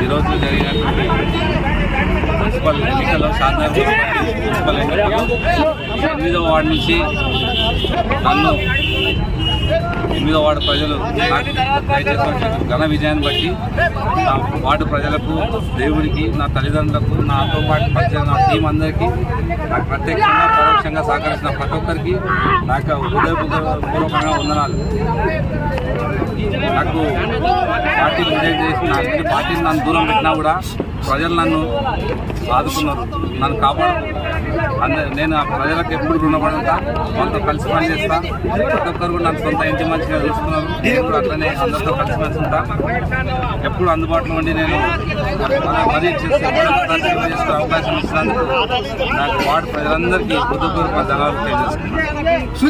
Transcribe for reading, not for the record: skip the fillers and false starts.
ఈరోజు జరిగినటువంటి మున్సిపల్ ఎన్నికల్లో షాద్నగర్ మున్సిపల్ ఎన్నికల్లో 8వ వార్డు నుంచి నన్ను 8వ వార్డు ప్రజలు దయచేసి ఘన విజయాన్ని బట్టి నా వార్డు ప్రజలకు, దేవుడికి, నా తల్లిదండ్రులకు, నాతో పాటు పనిచేసిన నా టీం అందరికీ, నాకు ప్రత్యక్షంగా పరోక్షంగా సహకరించిన ప్రతి ఒక్కరికి నాకు హృదయపూర్వకంగా వందనాలు. నాకు పార్టీలు విజయం చేసి పార్టీని నన్ను దూరం పెట్టినా కూడా ప్రజలు నన్ను ఆదుకున్నారు, నన్ను కాపాడుతున్నారు. నేను ఆ ప్రజలకు ఎప్పుడు రుణపడంతా, వాళ్ళతో కలిసి పనిచేస్తా. ప్రతి ఒక్కరు కూడా నన్ను సొంత ఇంటి మంచిగా చూస్తున్నారు. నేను కూడా అట్లనే అందరితో కలిసి మంచి ఉంటా. ఎప్పుడు అందుబాటులో ఉండి నేను మరీ చేసే అవకాశం ఇచ్చినందుకు నాకు వార్డు ప్రజలందరికీ హృదయపూర్వక ధన్యవాదాలు తెలియజేస్తున్నాను.